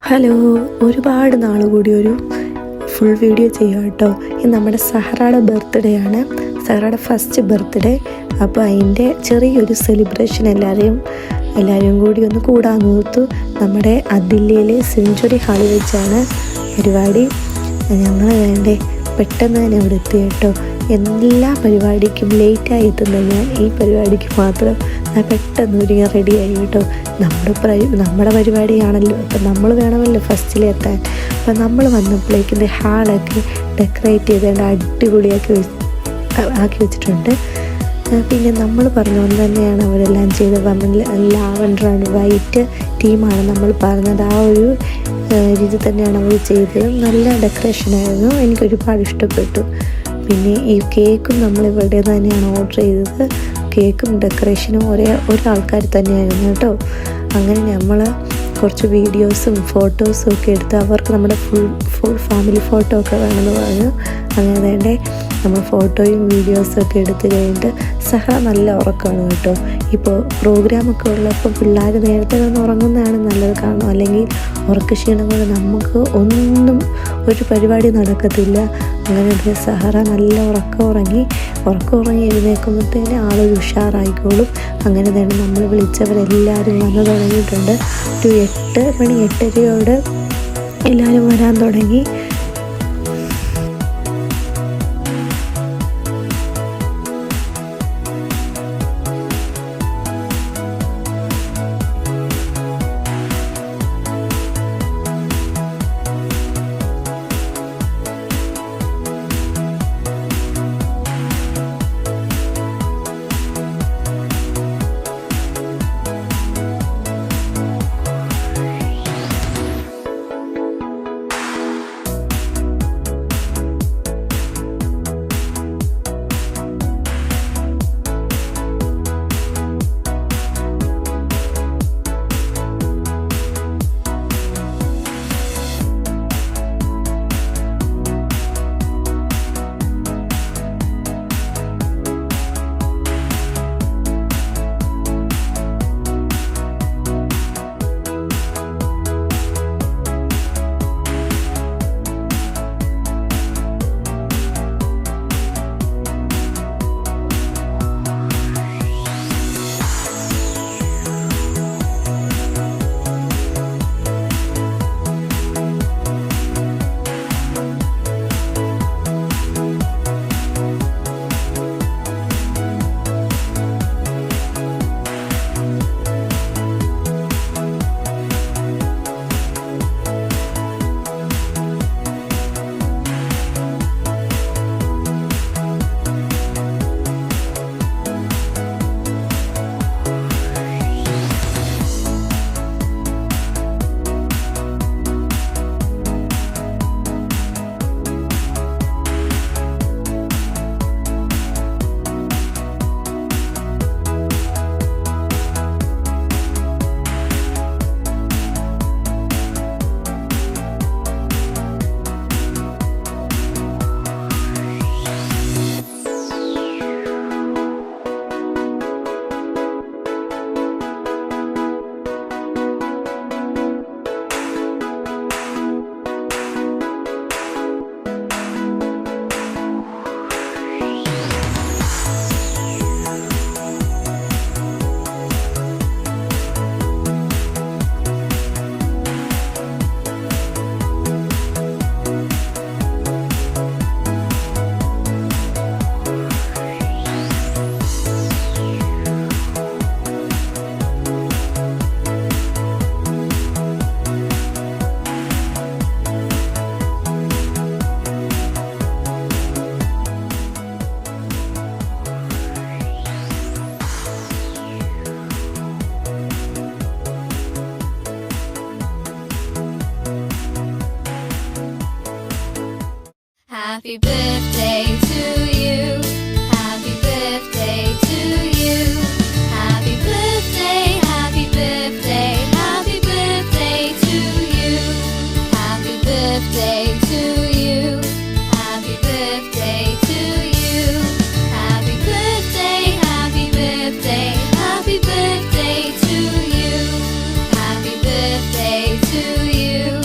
Hello, ഒരുപാട് നാൾ കൂടി ഒരു ഫുൾ വീഡിയോ ചെയ്യാം കേട്ടോ. ഇത് നമ്മുടെ സഹറയുടെ ബർത്ത്ഡേ ആണ്, സഹറയുടെ ഫസ്റ്റ് ബർത്ത്ഡേ. അപ്പോൾ അതിൻ്റെ ചെറിയൊരു സെലിബ്രേഷൻ എല്ലാവരും കൂടി ഒന്ന് കൂടാൻ ഓർത്തു. നമ്മുടെ അതില്ലയിലെ സെഞ്ച്വറി ഹാളിൽ വെച്ചാണ് പരിപാടി. ഞങ്ങൾ വേണ്ടേ പെട്ടെന്ന് തന്നെ ഇവിടെ എത്തി കേട്ടോ. എല്ലാ പരിപാടിക്കും ലേറ്റായി എത്തുന്ന ഞാൻ ഈ പരിപാടിക്ക് മാത്രം പെട്ടെന്ന് ഒരുങ്ങി റെഡിയായി കേട്ടോ. നമ്മുടെ പരിപാടിയാണല്ലോ, അപ്പം നമ്മൾ വേണമല്ലോ ഫസ്റ്റിലെത്താൻ. അപ്പം നമ്മൾ വന്നപ്പോഴേക്കും ഹാളൊക്കെ ഡെക്കറേറ്റ് ചെയ്തുകൊണ്ട് അടിപൊളിയാക്കി ആക്കി വെച്ചിട്ടുണ്ട്. പിന്നെ നമ്മൾ പറഞ്ഞ പോലെ തന്നെയാണ് അവരെല്ലാം ചെയ്തത്. ലാവൻഡർ ആൻഡ് വൈറ്റ് ടീമാണ് നമ്മൾ പറഞ്ഞത്. ആ ഒരു രീതി തന്നെയാണ് അവർ ചെയ്തത്. നല്ല ഡെക്കറേഷനായിരുന്നു, എനിക്കൊരുപാട് ഇഷ്ടപ്പെട്ടു. പിന്നെ ഈ കേക്കും നമ്മളിവിടെ തന്നെയാണ് ഓർഡർ ചെയ്തത്. കേക്കും ഡെക്കറേഷനും ഒരാൾക്കാർ തന്നെയായിരുന്നു കേട്ടോ. അങ്ങനെ നമ്മൾ കുറച്ച് വീഡിയോസും ഫോട്ടോസും ഒക്കെ എടുത്ത് അവർക്ക് നമ്മുടെ ഫുൾ ഫാമിലി ഫോട്ടോ ഒക്കെ വേണമെന്ന് പറഞ്ഞു. അങ്ങനെ വേണ്ടേ നമ്മൾ ഫോട്ടോയും വീഡിയോസും ഒക്കെ എടുത്ത് കഴിഞ്ഞിട്ട് നല്ല ഉറക്കമാണ് കേട്ടോ. ഇപ്പോൾ പ്രോഗ്രാമൊക്കെ ഉള്ളപ്പോൾ പിള്ളേർ നേരത്തെ ഒന്ന് ഉറങ്ങുന്നതാണ് നല്ലത്. കാരണം അല്ലെങ്കിൽ ഉറക്കക്ഷീണം കൊണ്ട് നമുക്ക് ഒന്നും ഒരു പരിപാടി നടക്കത്തില്ല. അങ്ങനെ സഹറ നല്ല ഉറക്കം ഉറങ്ങി എഴുന്നേൽക്കുമ്പോഴത്തേന് ആളൊരു ഉഷാറായിക്കോളും. അങ്ങനെ തന്നെ നമ്മൾ വിളിച്ചവരെല്ലാവരും വന്നു തുടങ്ങിയിട്ടുണ്ട്. ഒരു 8:30 എല്ലാവരും വരാൻ തുടങ്ങി. Happy birthday to you. Happy birthday to you. Happy birthday, happy birthday, happy birthday to you. Happy birthday to you. Happy birthday to you. Happy birthday, happy birthday, happy birthday to you. Happy birthday to you.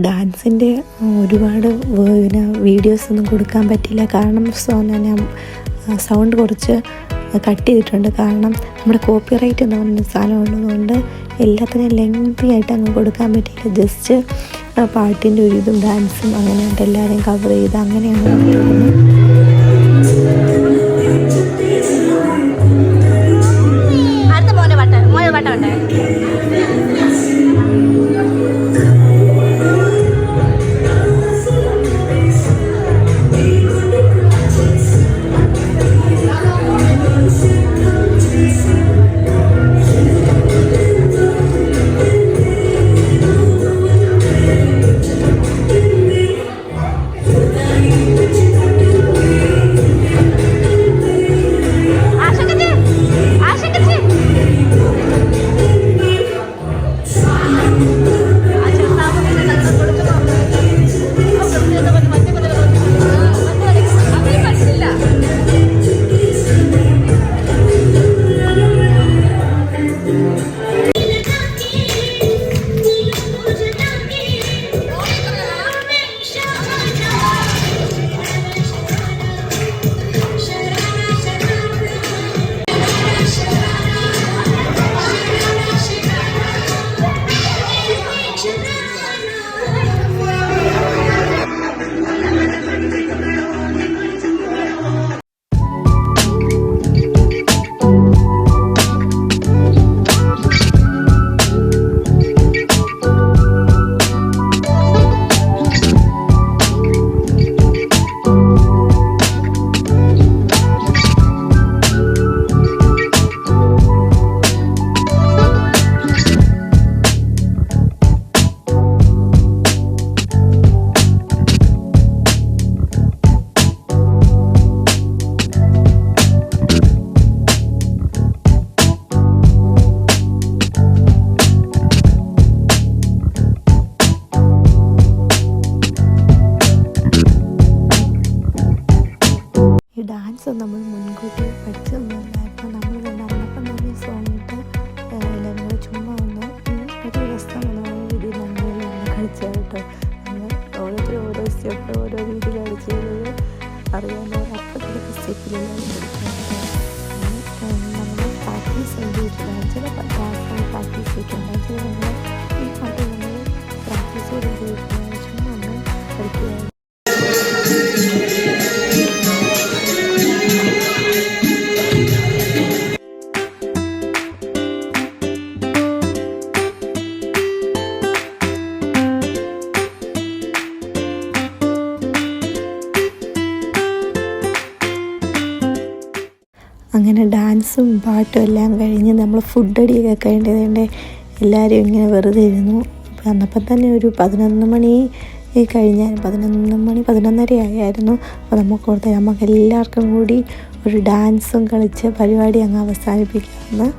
ഡാൻസിൻ്റെ ഒരുപാട് videos ഒന്നും കൊടുക്കാൻ പറ്റില്ല, കാരണം ഞാൻ sound കുറച്ച് cut ചെയ്തിട്ടുണ്ട്. കാരണം നമ്മുടെ കോപ്പിറൈറ്റ് എന്ന് പറഞ്ഞ സാധനം ഉള്ളതുകൊണ്ട് എല്ലാത്തിനും ലെങ്തി ആയിട്ട് അങ്ങ് കൊടുക്കാൻ പറ്റില്ല. ജസ്റ്റ് പാട്ടിൻ്റെ ഒരു ഇതും ഡാൻസും അങ്ങനെ എല്ലാവരെയും കവർ ചെയ്ത് അങ്ങനെയാണ് ചെയ്യുന്നത്. ഡാൻസ് നമ്മൾ മുൻകൂട്ടി പഠിച്ചൊന്നുമില്ലായിരുന്നു. നമ്മൾ നടന്നപ്പം തന്നെ സോങ്ങിട്ട് നമ്മൾ ചുമ്മാ ഒന്ന് ഒരു രസമുള്ള രീതിയിൽ നമ്മൾ കളിച്ചു കേട്ടോ. നമ്മൾ ഓരോരുത്തരും ഓരോ സ്റ്റെപ്പ് ഓരോ രീതി കളിച്ച് ചെയ്തത് അറിയാവുന്നവർ അപ്പത്തിലൊക്കെ സ്റ്റെപ്പിലെല്ലാം കളിക്കാൻ നമ്മൾ പ്രാക്ടീസ് ചെയ്തിട്ടില്ല. ചില ക്ലാസ്സുകൾ പ്രാക്ടീസ് ചെയ്തിട്ടുണ്ട്, ചില നമ്മൾ ഈ പാട്ട് നമ്മൾ പ്രാക്ടീസ് ചെയ്തിട്ടില്ല, ചുമ്മാ ഒന്ന് കളിക്കുക. അങ്ങനെ ഡാൻസും പാട്ടും എല്ലാം കഴിഞ്ഞ് നമ്മൾ ഫുഡടിയൊക്കെ കഴിഞ്ഞതുകൊണ്ട് എല്ലാവരും ഇങ്ങനെ വെറുതെ ഇരുന്നു. അന്നപ്പം തന്നെ ഒരു 11 മണി കഴിഞ്ഞാൽ 11:30 ആയിരുന്നു. അപ്പോൾ നമുക്ക് എല്ലാവർക്കും കൂടി ഒരു ഡാൻസും കളിച്ച് പരിപാടി അങ്ങ് അവസാനിപ്പിക്കാമെന്ന്.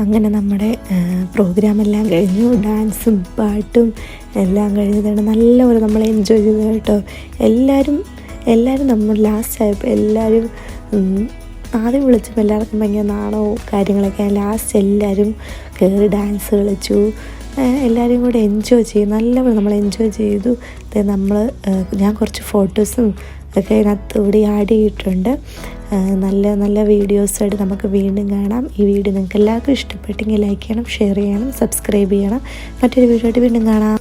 അങ്ങനെ നമ്മുടെ പ്രോഗ്രാമെല്ലാം കഴിഞ്ഞു. ഡാൻസും പാട്ടും എല്ലാം കഴിഞ്ഞതാണ്. നല്ലപോലെ നമ്മൾ എൻജോയ് ചെയ്തു കേട്ടോ. എല്ലാവരും നമ്മൾ ലാസ്റ്റ് ആയപ്പോൾ എല്ലാവരും ആദ്യം വിളിച്ചപ്പോൾ എല്ലാവർക്കും ഭയങ്കര നാണവും കാര്യങ്ങളൊക്കെ. ലാസ്റ്റ് എല്ലാവരും കയറി ഡാൻസ് കളിച്ചു. എല്ലാവരും കൂടെ എൻജോയ് ചെയ്തു. നല്ലപോലെ നമ്മൾ എൻജോയ് ചെയ്തു. ഞാൻ കുറച്ച് ഫോട്ടോസും ഒക്കെ അതിനകത്തുകൂടി ആഡ് ചെയ്തിട്ടുണ്ട്. നല്ല നല്ല വീഡിയോസായിട്ട് നമുക്ക് വീണ്ടും കാണാം. ഈ വീഡിയോ നിങ്ങൾക്ക് എല്ലാവർക്കും ഇഷ്ടപ്പെട്ടെങ്കിൽ ലൈക്ക് ചെയ്യണം, ഷെയർ ചെയ്യണം, സബ്സ്ക്രൈബ് ചെയ്യണം. മറ്റൊരു വീഡിയോ ആയിട്ട് വീണ്ടും കാണാം.